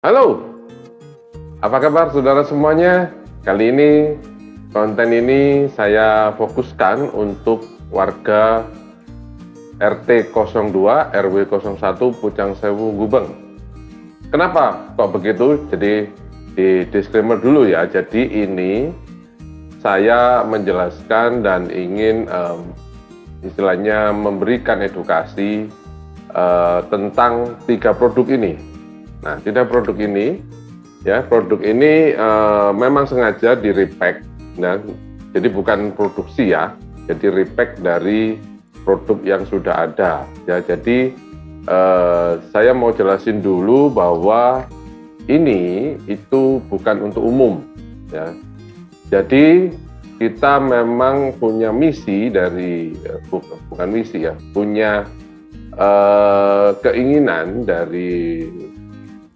Halo, apa kabar saudara semuanya? Kali ini konten ini saya fokuskan untuk warga RT 02 RW 01 Pucang Sewu Gubeng. Kenapa kok begitu? Jadi di disclaimer dulu ya. Jadi ini saya menjelaskan dan ingin istilahnya memberikan edukasi tentang 3 produk ini. Nah, tidak produk ini, ya produk ini memang sengaja di repack, nah, jadi bukan produksi ya, jadi repack dari produk yang sudah ada. Ya, jadi saya mau jelasin dulu bahwa ini itu bukan untuk umum, ya. Jadi kita memang punya misi dari bukan misi ya, punya keinginan dari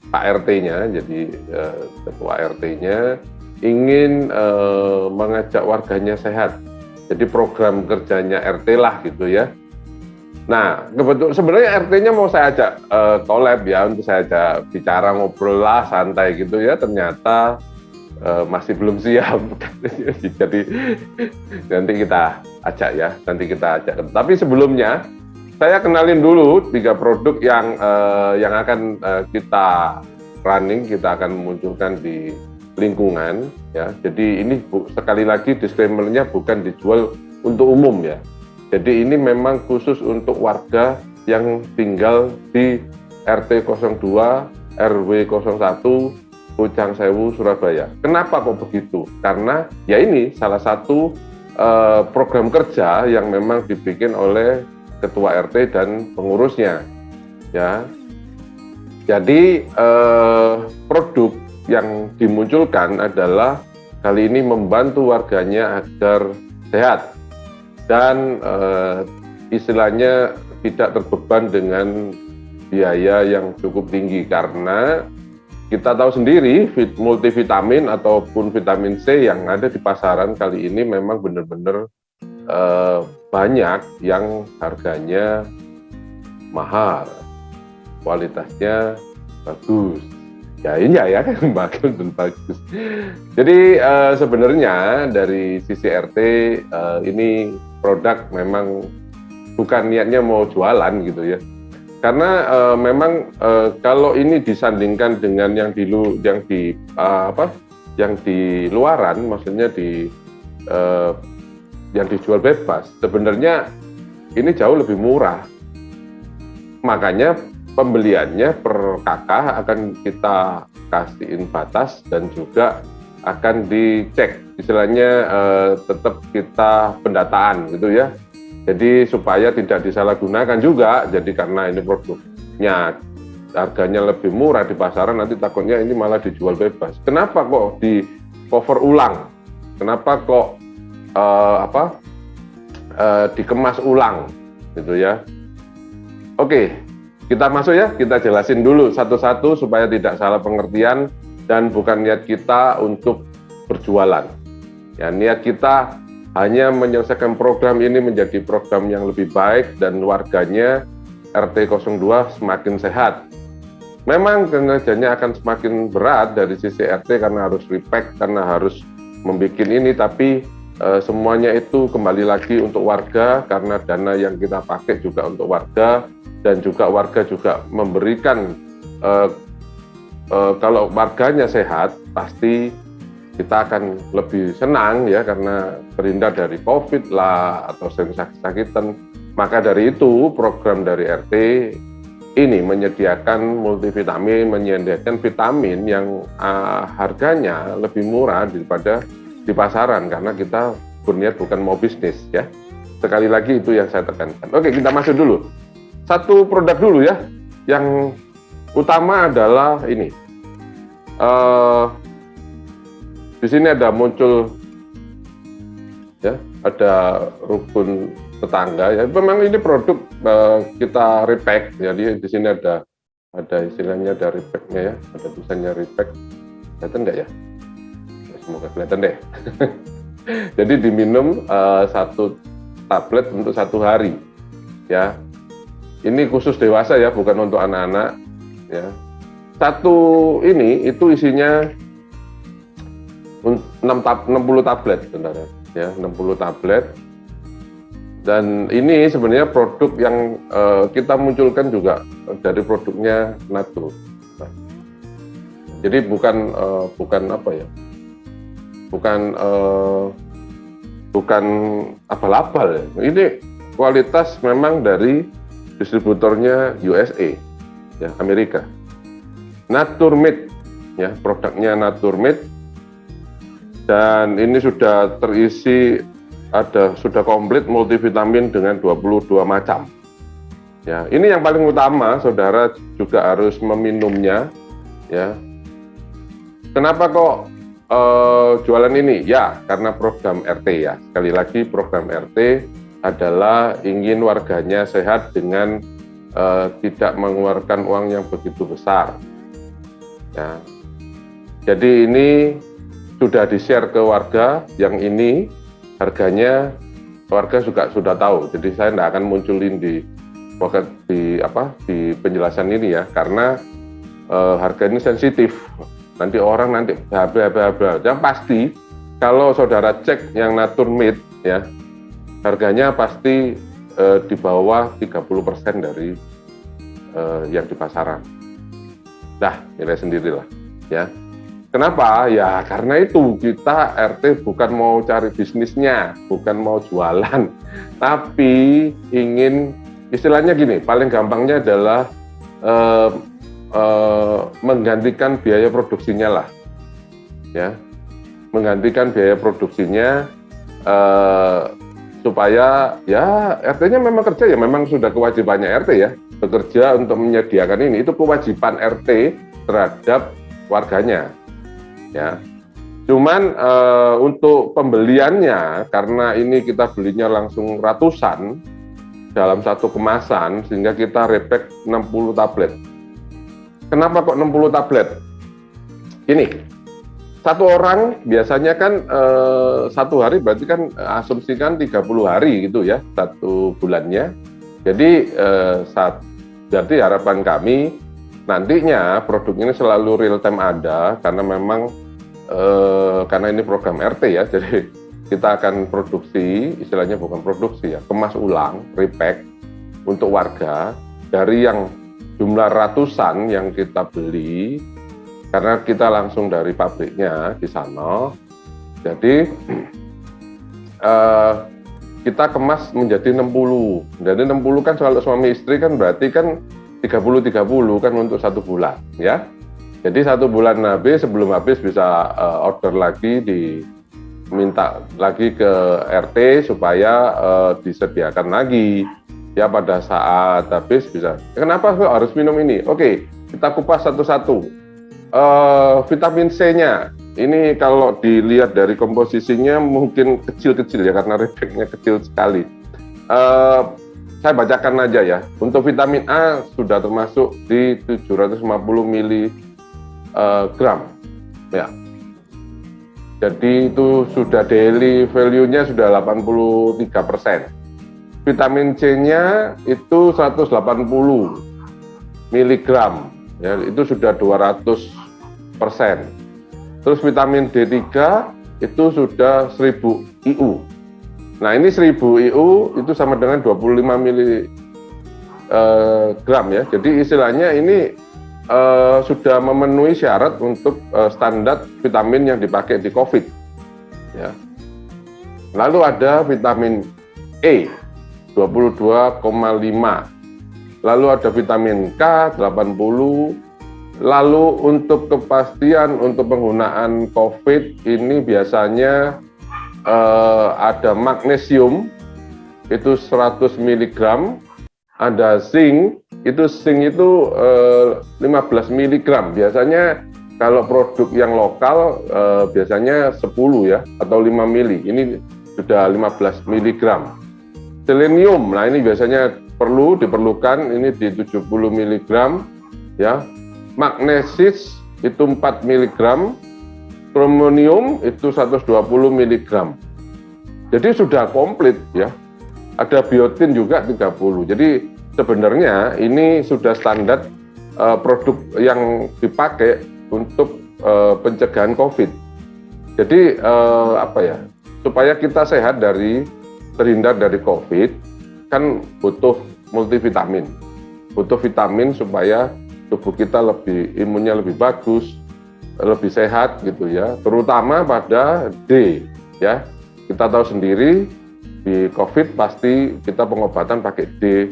Pak RT-nya, jadi ketua RT-nya ingin mengajak warganya sehat. Jadi program kerjanya RT lah gitu ya. Nah, kebetulan sebenarnya RT-nya mau saya ajak collab ya, untuk saya ajak bicara ngobrol lah santai gitu ya. Ternyata masih belum siap. Jadi nanti kita ajak ya, nanti kita ajak. Tapi sebelumnya saya kenalin dulu 3 produk yang akan kita running, kita akan munculkan di lingkungan ya. Jadi ini sekali lagi disclaimer-nya bukan dijual untuk umum ya. Jadi ini memang khusus untuk warga yang tinggal di RT 02 RW 01 Pucang Sewu Surabaya. Kenapa kok begitu? Karena ya ini salah satu program kerja yang memang dibikin oleh ketua RT dan pengurusnya, ya. Jadi produk yang dimunculkan adalah kali ini membantu warganya agar sehat dan istilahnya tidak terbeban dengan biaya yang cukup tinggi, karena kita tahu sendiri multivitamin ataupun vitamin C yang ada di pasaran kali ini memang benar-benar banyak yang harganya mahal, kualitasnya bagus. Ya ini ya kan bagus dan bagus. Jadi sebenarnya dari sisi RT ini produk memang bukan niatnya mau jualan gitu ya. Karena memang kalau ini disandingkan dengan yang di luaran, maksudnya yang dijual bebas, sebenarnya ini jauh lebih murah. Makanya pembeliannya per kakak akan kita kasihin batas dan juga akan dicek, istilahnya tetap kita pendataan gitu ya. Jadi supaya tidak disalahgunakan juga. Jadi karena ini produknya harganya lebih murah di pasaran, nanti takutnya ini malah dijual bebas. Kenapa kok di cover ulang? Kenapa kok dikemas ulang gitu ya. Oke, kita masuk ya, kita jelasin dulu satu-satu supaya tidak salah pengertian dan bukan niat kita untuk berjualan. Ya, niat kita hanya menyelesaikan program ini menjadi program yang lebih baik dan warganya RT 02 semakin sehat. Memang kinerjanya akan semakin berat dari sisi RT karena harus repack, karena harus membuat ini, tapi semuanya itu kembali lagi untuk warga, karena dana yang kita pakai juga untuk warga, dan juga warga juga memberikan kalau warganya sehat pasti kita akan lebih senang ya, karena terhindar dari COVID lah atau sakit-sakitan. Maka dari itu program dari RT ini menyediakan multivitamin, menyediakan vitamin yang harganya lebih murah daripada di pasaran, karena kita berniat bukan mau bisnis ya. Sekali lagi itu yang saya tekankan. Oke, kita masuk dulu. Satu produk dulu ya. Yang utama adalah ini. Di sini ada muncul ya, ada rukun tetangga ya. Memang ini produk kita repack. Jadi di sini ada istilahnya, ada repacknya ya, ada tulisannya repack. Kelihatan nggak ya? Semoga kelihatan deh. Jadi diminum 1 tablet untuk 1 hari ya. Ini khusus dewasa ya, bukan untuk anak-anak ya. satu ini itu isinya 60 tablet, saudara. Ya, 60 tablet. Dan ini sebenarnya produk yang kita munculkan juga dari produknya Natur. Nah, jadi bukan apa ya, bukan abal-abal ya. Ini kualitas memang dari distributornya USA, ya, Amerika. Naturmed, ya, produknya Naturmed, dan ini sudah terisi, sudah komplit multivitamin dengan 22 macam. Ya, ini yang paling utama, saudara juga harus meminumnya. Ya, kenapa kok jualan ini? Ya, karena program RT ya. Sekali lagi, program RT adalah ingin warganya sehat dengan tidak mengeluarkan uang yang begitu besar. Ya, jadi ini sudah di-share ke warga, yang ini harganya warga juga sudah tahu. Jadi saya tidak akan munculin di penjelasan ini ya, karena harga ini sensitif. Nanti orang yang pasti kalau saudara cek yang Naturmed ya, harganya pasti di bawah 30% dari yang di pasaran. Dah, nilai sendirilah ya. Kenapa? Ya karena itu kita RT bukan mau cari bisnisnya, bukan mau jualan, tapi ingin, istilahnya gini, paling gampangnya adalah menggantikan biaya produksinya lah, ya, menggantikan biaya produksinya supaya ya RT-nya memang kerja ya, memang sudah kewajibannya RT ya, bekerja untuk menyediakan ini, itu kewajiban RT terhadap warganya. Ya, cuman untuk pembeliannya, karena ini kita belinya langsung ratusan dalam satu kemasan, sehingga kita repack 60 tablet. Kenapa kok 60 tablet? Ini satu orang biasanya kan satu hari berarti kan asumsikan 30 hari gitu ya, satu bulannya. Jadi jadi harapan kami nantinya produk ini selalu real time ada, karena memang karena ini program RT ya, jadi kita akan produksi, istilahnya bukan produksi ya, kemas ulang, repack untuk warga dari yang jumlah ratusan yang kita beli, karena kita langsung dari pabriknya di sana. Jadi kita kemas menjadi 60. Jadi 60 kan kalau suami istri kan berarti kan 30 kan untuk satu bulan ya. Jadi satu bulan habis, sebelum habis bisa order lagi, diminta lagi ke RT supaya disediakan lagi ya, pada saat habis bisa. Kenapa harus minum ini? Oke, kita kupas satu-satu. Vitamin C-nya ini kalau dilihat dari komposisinya mungkin kecil-kecil ya, karena repacknya kecil sekali. Saya bacakan aja ya. Untuk vitamin A sudah termasuk di 750 mg ya. Jadi itu sudah daily value-nya sudah 83%. Vitamin C-nya itu 180 mg ya, itu sudah 200%. Terus vitamin D3 itu sudah 1000 IU. Nah, ini 1000 IU itu sama dengan 25 mg ya. Jadi istilahnya ini sudah memenuhi syarat untuk standar vitamin yang dipakai di COVID. Ya. Lalu ada vitamin E 22,5. Lalu ada vitamin K 80. Lalu untuk kepastian untuk penggunaan COVID ini biasanya ada magnesium itu 100 mg, ada zinc itu 15 mg. Biasanya kalau produk yang lokal biasanya 10 ya, atau 5 mili. Ini sudah 15 mg. Selenium, nah ini biasanya diperlukan ini di 70 mg ya. Magnesis itu 4 mg. Kromonium itu 120 mg. Jadi sudah komplit ya. Ada biotin juga 30. Jadi sebenarnya ini sudah standar produk yang dipakai untuk pencegahan COVID. Jadi apa ya, supaya kita sehat terhindar dari COVID, kan butuh multivitamin, butuh vitamin supaya tubuh kita imunnya lebih bagus, lebih sehat gitu ya, terutama pada D ya. Kita tahu sendiri di COVID pasti kita pengobatan pakai D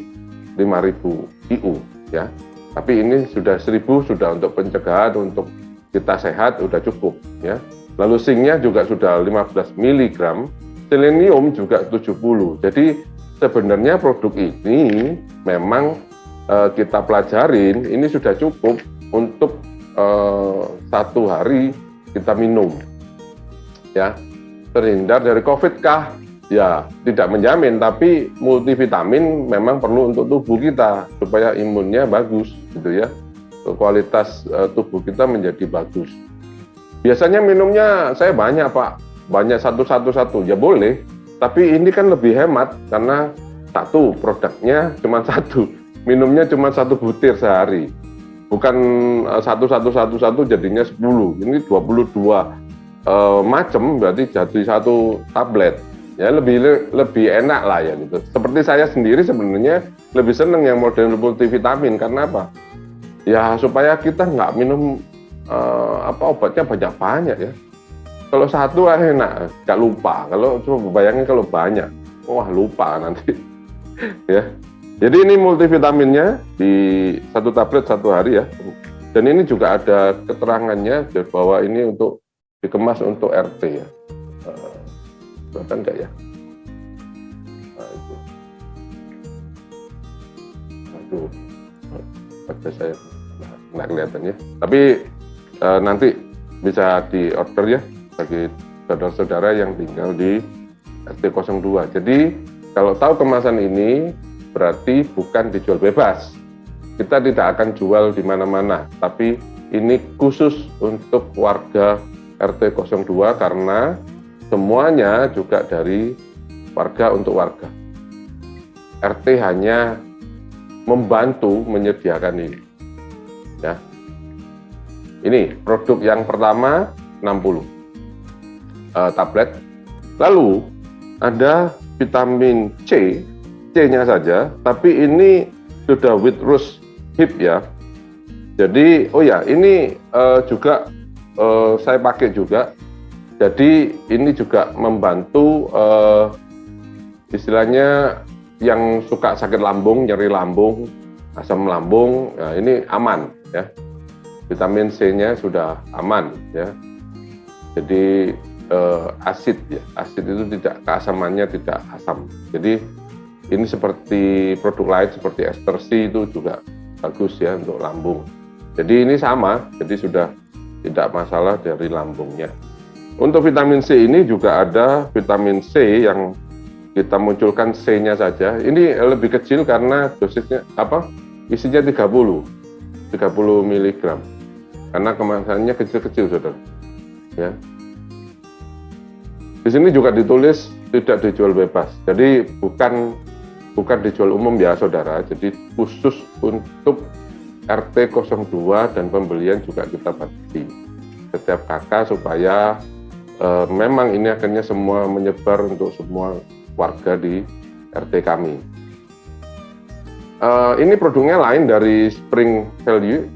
5000 IU ya. Tapi ini sudah 1000 sudah untuk pencegahan, untuk kita sehat sudah cukup ya. Lalu zincnya juga sudah 15 mg, selenium juga 70. Jadi sebenarnya produk ini memang kita pelajarin, ini sudah cukup untuk 1 hari kita minum ya. Terhindar dari COVID kah? Ya tidak menjamin, tapi multivitamin memang perlu untuk tubuh kita supaya imunnya bagus gitu ya, kualitas tubuh kita menjadi bagus. Biasanya minumnya saya banyak Pak, banyak satu ya boleh, tapi ini kan lebih hemat karena satu produknya cuma satu, minumnya cuma 1 butir sehari, bukan satu jadinya 10, ini 22 macam, berarti jadi 1 tablet ya, lebih enak lah ya gitu. Seperti saya sendiri sebenarnya lebih seneng yang model multivitamin, karena apa ya, supaya kita nggak minum obatnya banyak ya. Kalau 1 enak, nggak lupa. Kalau coba bayangin kalau banyak, wah lupa nanti ya. Jadi ini multivitaminnya di 1 tablet 1 hari ya, dan ini juga ada keterangannya bahwa ini untuk dikemas untuk RT ya. Kelihatan nggak ya? Nah, itu. Aduh, wajah saya nggak kelihatan ya. Tapi nanti bisa di order ya bagi saudara-saudara yang tinggal di RT 02. Jadi kalau tahu kemasan ini berarti bukan dijual bebas. Kita tidak akan jual di mana-mana, tapi ini khusus untuk warga RT 02 karena semuanya juga dari warga untuk warga. RT hanya membantu menyediakan ini. Ya. Ini produk yang pertama 60 tablet. Lalu ada vitamin C, C-nya saja, tapi ini sudah with rose hip ya. Jadi oh ya, ini juga saya pakai juga. Jadi ini juga membantu istilahnya yang suka sakit lambung, nyeri lambung, asam lambung, nah ini aman ya. Vitamin C-nya sudah aman ya. Jadi asid ya, asid itu tidak, keasamannya tidak asam. Jadi ini seperti produk lain seperti ester C itu juga bagus ya untuk lambung. Jadi ini sama, jadi sudah tidak masalah dari lambungnya. Untuk vitamin C ini juga ada vitamin C yang kita munculkan C-nya saja. Ini lebih kecil karena dosisnya isinya 30 mg. Karena kemasannya kecil-kecil, Saudara. Ya. Di sini juga ditulis tidak dijual bebas. Jadi bukan dijual umum ya, Saudara. Jadi khusus untuk RT 02 dan pembelian juga kita batasi setiap kakak supaya memang ini akhirnya semua menyebar untuk semua warga di RT kami. Ini produknya lain dari Spring Valley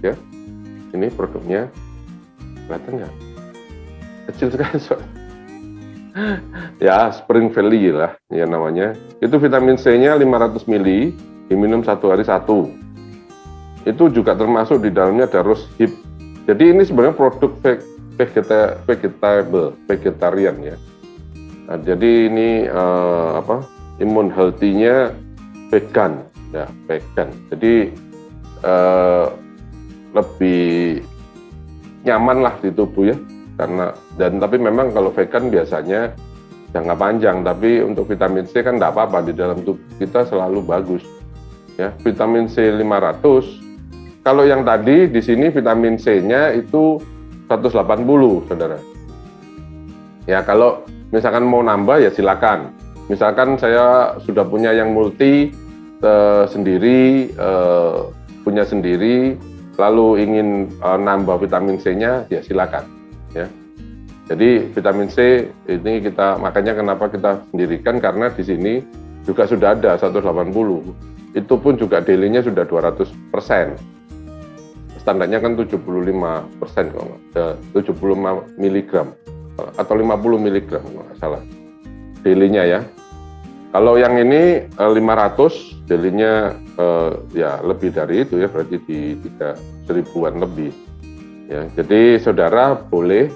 ya. Ini produknya kelihatan nggak? Kecil sekali ya, Spring Valley lah ya namanya. Itu vitamin C-nya 500 ml, diminum 1 hari 1. Itu juga termasuk di dalamnya ada rose hip. Jadi ini sebenarnya produk vegetarian ya. Nah, jadi ini immune healthy-nya vegan ya, vegan. Jadi lebih nyaman lah di tubuh ya, karena tapi memang kalau vegan biasanya jangka panjang, tapi untuk vitamin C kan enggak apa-apa, di dalam tubuh kita selalu bagus ya. Vitamin C 500. Kalau yang tadi di sini vitamin C-nya itu 180, Saudara. Ya, kalau misalkan mau nambah ya silakan. Misalkan saya sudah punya yang multi, sendiri, punya sendiri, lalu ingin nambah vitamin C-nya, ya silakan. Ya. Jadi vitamin C ini makanya kenapa kita sendirikan, karena di sini juga sudah ada 180. Itu pun juga daily-nya sudah 200%. Standarnya kan 75%, 75 mg atau 50 mg kalau nggak salah daily-nya ya. Kalau yang ini 500 daily-nya ya lebih dari itu ya, berarti di 3.000-an lebih. Ya, jadi saudara boleh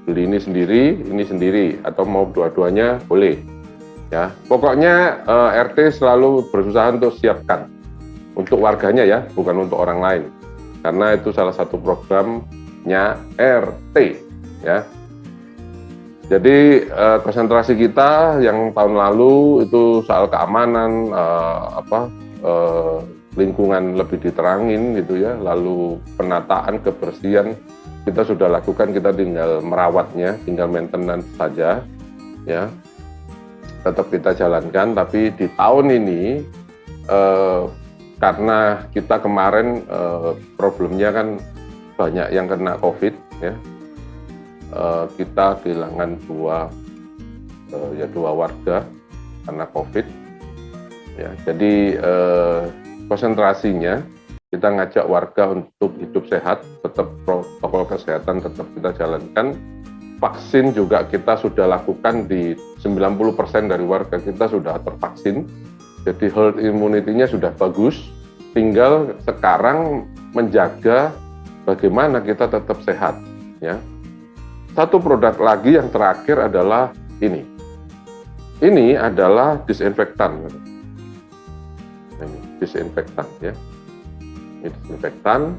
beli ini sendiri atau mau dua-duanya boleh. Ya, pokoknya RT selalu berusaha untuk siapkan untuk warganya ya, bukan untuk orang lain. Karena itu salah satu programnya RT ya. Jadi konsentrasi kita yang tahun lalu itu soal keamanan, lingkungan lebih diterangin gitu ya, lalu penataan, kebersihan kita sudah lakukan, kita tinggal merawatnya, tinggal maintenance saja ya. Tetap kita jalankan, tapi di tahun ini karena kita kemarin problemnya kan banyak yang kena COVID ya, kita kehilangan dua warga karena COVID ya. Jadi konsentrasinya kita ngajak warga untuk hidup sehat, tetap protokol kesehatan tetap kita jalankan. Vaksin juga kita sudah lakukan di 90% dari warga kita sudah tervaksin. Jadi herd immunity-nya sudah bagus. Tinggal sekarang menjaga bagaimana kita tetap sehat ya. Satu produk lagi yang terakhir adalah ini. Ini adalah disinfektan. Ini disinfektan ya. Ini disinfektan.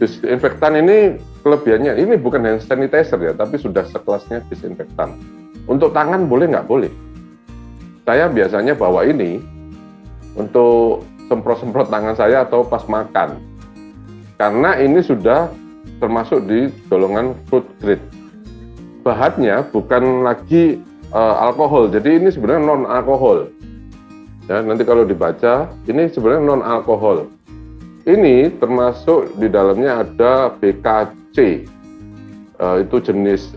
Disinfektan ini kelebihannya, ini bukan hand sanitizer ya, tapi sudah sekelasnya disinfektan. Untuk tangan boleh nggak? Boleh. Saya biasanya bawa ini untuk semprot-semprot tangan saya atau pas makan. Karena ini sudah termasuk di golongan food grade. Bahannya bukan lagi alkohol, jadi ini sebenarnya non alkohol. Ya, nanti kalau dibaca, ini sebenarnya non alkohol. Ini termasuk di dalamnya ada BKC, itu jenis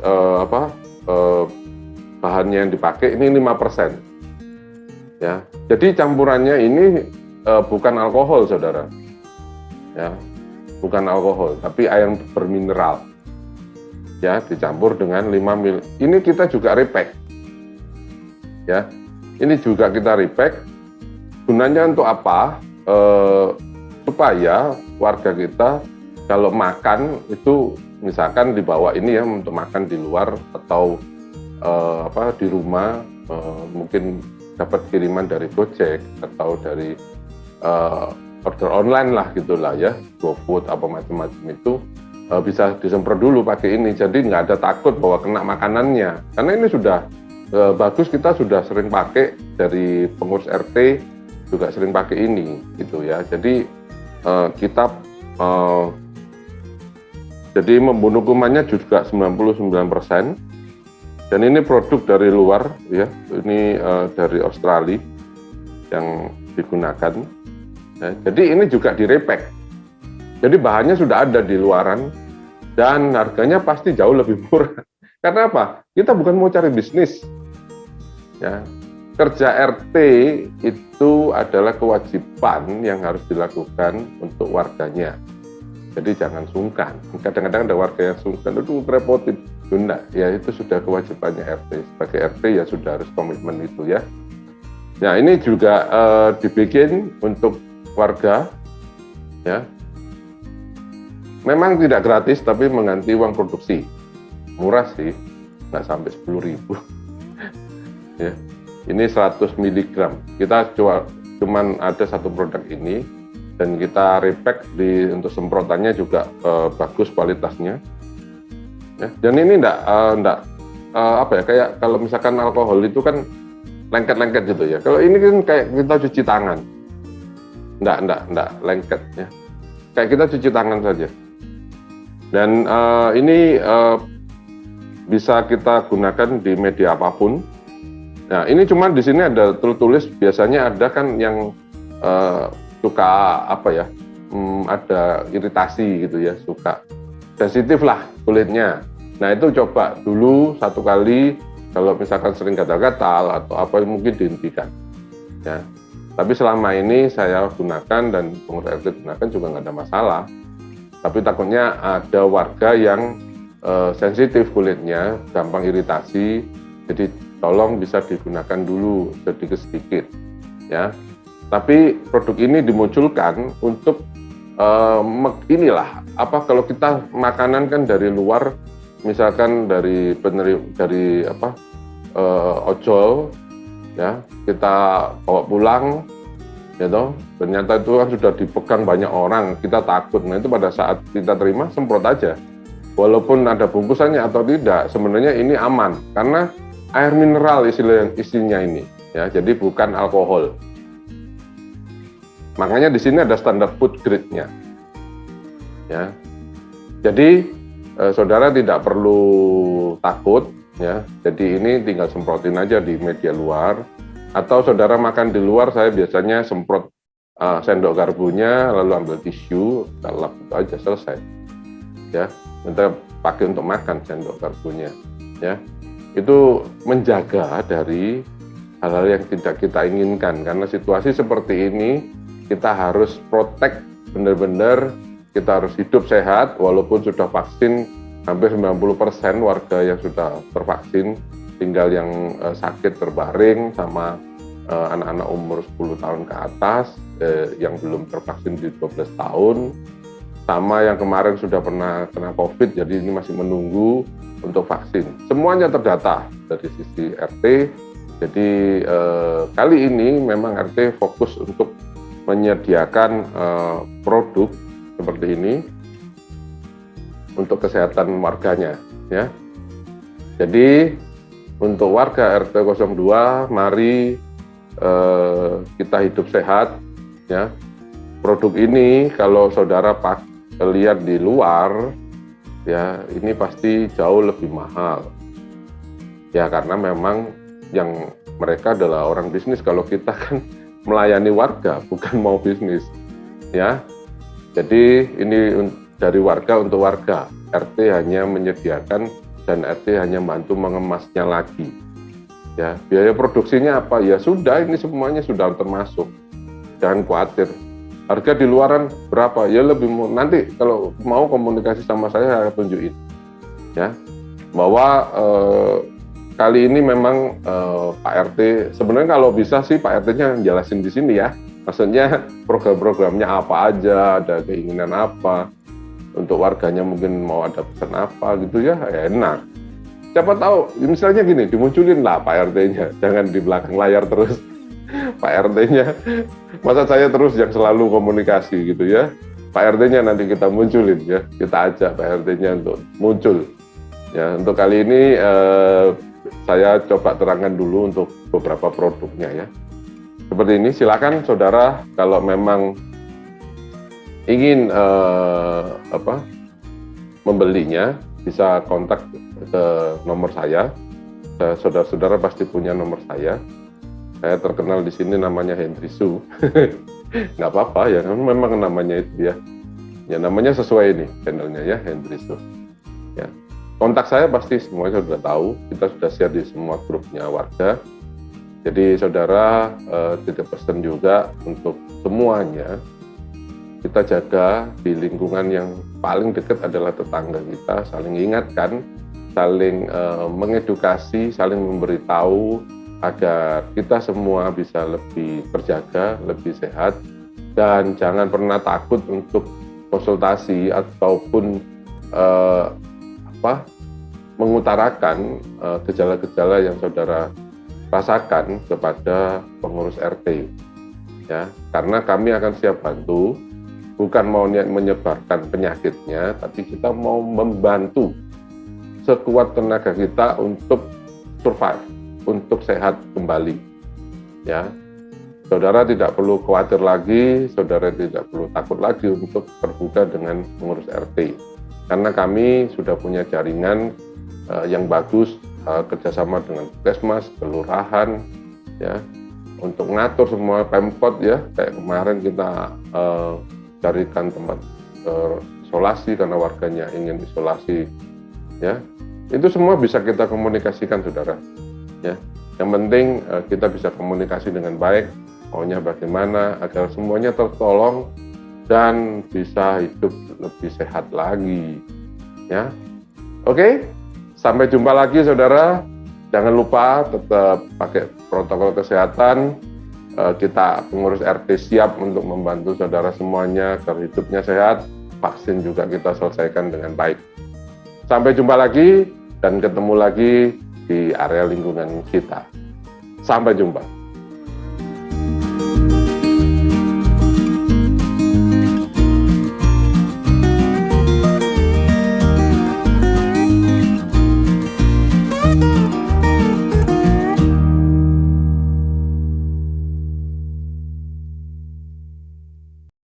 bahannya yang dipakai ini 5%. Ya, jadi campurannya ini bukan alkohol, saudara. Ya, bukan alkohol, tapi air bermineral. Ya, dicampur dengan 5 ml. Ini kita juga repack. Ya, ini juga kita repack. Gunanya untuk apa? Supaya warga kita kalau makan itu misalkan dibawa ini ya untuk makan di luar atau di rumah, mungkin dapat kiriman dari Gojek atau dari order online lah gitulah ya, GoFood apa macam-macam itu bisa disemprot dulu pakai ini, jadi nggak ada takut bahwa kena makanannya, karena ini sudah bagus, kita sudah sering pakai, dari pengurus RT juga sering pakai ini gitu ya. Jadi kita jadi membunuh kumannya juga 99%, dan ini produk dari luar ya, ini dari Australia yang digunakan ya. Jadi ini juga direpack, jadi bahannya sudah ada di luaran dan harganya pasti jauh lebih murah. Karena apa? Kita bukan mau cari bisnis ya. Kerja RT itu adalah kewajiban yang harus dilakukan untuk warganya. Jadi jangan sungkan. Kadang-kadang ada warga yang sungkan, itu repotin. Enggak, ya itu sudah kewajibannya RT. Sebagai RT ya sudah harus komitmen itu ya. Nah, ini juga dibikin untuk warga ya. Memang tidak gratis, tapi mengganti uang produksi. Murah sih, nggak sampai 10.000. Ya. Ini 100 mg. Kita cuman ada satu produk ini, dan kita repack untuk semprotannya juga bagus kualitasnya. Ya, dan ini enggak kayak kalau misalkan alkohol itu kan lengket-lengket gitu ya. Kalau ini kan kayak kita cuci tangan. Enggak lengket ya. Kayak kita cuci tangan saja. Dan ini bisa kita gunakan di media apapun. Nah, ini cuma di sini ada tertulis, biasanya ada kan yang suka apa ya, ada iritasi gitu ya, suka sensitif lah kulitnya. Nah, itu coba dulu 1 kali, kalau misalkan sering gatal-gatal atau apa mungkin dihentikan. Ya. Tapi selama ini saya gunakan dan pengurus RT gunakan juga nggak ada masalah. Tapi takutnya ada warga yang sensitif kulitnya, gampang iritasi, jadi tolong bisa digunakan dulu sedikit-sedikit ya. Tapi produk ini dimunculkan untuk inilah apa, kalau kita makanan kan dari luar, misalkan dari ojol ya, kita bawa pulang gitu, ternyata itu kan sudah dipegang banyak orang, kita takut. Nah, itu pada saat kita terima semprot aja, walaupun ada bungkusannya atau tidak, sebenarnya ini aman karena air mineral isinya ini ya, jadi bukan alkohol. Makanya di sini ada standar food grade-nya ya. Jadi saudara tidak perlu takut ya. Jadi ini tinggal semprotin aja di media luar, atau saudara makan di luar, saya biasanya semprot sendok garpunya, lalu ambil tisu, lap itu aja, selesai ya. Kita pakai untuk makan sendok garpunya ya. Itu menjaga dari hal-hal yang tidak kita inginkan, karena situasi seperti ini kita harus protect benar-benar, kita harus hidup sehat walaupun sudah vaksin hampir 90% warga yang sudah tervaksin, tinggal yang sakit terbaring sama anak-anak umur 10 tahun ke atas yang belum tervaksin di 12 tahun, sama yang kemarin sudah pernah kena COVID, jadi ini masih menunggu untuk vaksin. Semuanya terdata dari sisi RT. Jadi kali ini memang RT fokus untuk menyediakan produk seperti ini untuk kesehatan warganya ya. Jadi untuk warga RT 02, mari kita hidup sehat ya. Produk ini kalau saudara lihat di luar ya, ini pasti jauh lebih mahal ya, karena memang yang mereka adalah orang bisnis, kalau kita kan melayani warga, bukan mau bisnis ya. Jadi ini dari warga untuk warga, RT hanya menyediakan dan RT hanya bantu mengemasnya lagi ya. Biaya produksinya apa ya, sudah, ini semuanya sudah termasuk, jangan khawatir. Harga di luaran berapa? Ya lebih, nanti kalau mau komunikasi sama saya akan tunjukin ya, bahwa kali ini memang Pak RT, sebenarnya kalau bisa sih Pak RT-nya jelasin di sini ya, maksudnya program-programnya apa aja, ada keinginan apa, untuk warganya mungkin mau ada pesan apa gitu ya, enak. Siapa tahu, misalnya gini, dimunculin lah Pak RT-nya, jangan di belakang layar terus Pak RT-nya, masa saya terus yang selalu komunikasi gitu ya. Pak RT-nya nanti kita munculin ya, kita ajak Pak RT-nya untuk muncul ya. Untuk kali ini saya coba terangkan dulu untuk beberapa produknya ya. Seperti ini, silakan saudara kalau memang ingin membelinya, bisa kontak ke nomor saya. Saudara-saudara pasti punya nomor saya. Saya terkenal di sini namanya Hendri Su. Nggak apa-apa ya, memang namanya itu ya. Ya namanya sesuai ini channelnya ya, Hendri Su. Ya. Kontak saya pasti semuanya sudah tahu, kita sudah share di semua grupnya warga. Jadi saudara titip pesan juga untuk semuanya, kita jaga di lingkungan yang paling dekat adalah tetangga kita, saling ingatkan, saling mengedukasi, saling memberitahu agar kita semua bisa lebih terjaga, lebih sehat, dan jangan pernah takut untuk konsultasi ataupun mengutarakan gejala-gejala yang saudara rasakan kepada pengurus RT ya, karena kami akan siap bantu, bukan mau niat menyebarkan penyakitnya, tapi kita mau membantu sekuat tenaga kita untuk survive, untuk sehat kembali ya. Saudara tidak perlu khawatir lagi, saudara tidak perlu takut lagi untuk terbuka dengan pengurus RT, karena kami sudah punya jaringan yang bagus kerjasama dengan puskesmas, kelurahan, ya, untuk ngatur semua Pemkot ya. Kayak kemarin kita carikan tempat isolasi karena warganya ingin isolasi, ya. Itu semua bisa kita komunikasikan, saudara. Ya, yang penting kita bisa komunikasi dengan baik, maunya bagaimana agar semuanya tertolong dan bisa hidup lebih sehat lagi. Ya, oke. Sampai jumpa lagi, saudara. Jangan lupa tetap pakai protokol kesehatan. Kita pengurus RT siap untuk membantu saudara semuanya agar hidupnya sehat. Vaksin juga kita selesaikan dengan baik. Sampai jumpa lagi dan ketemu lagi di area lingkungan kita. Sampai jumpa.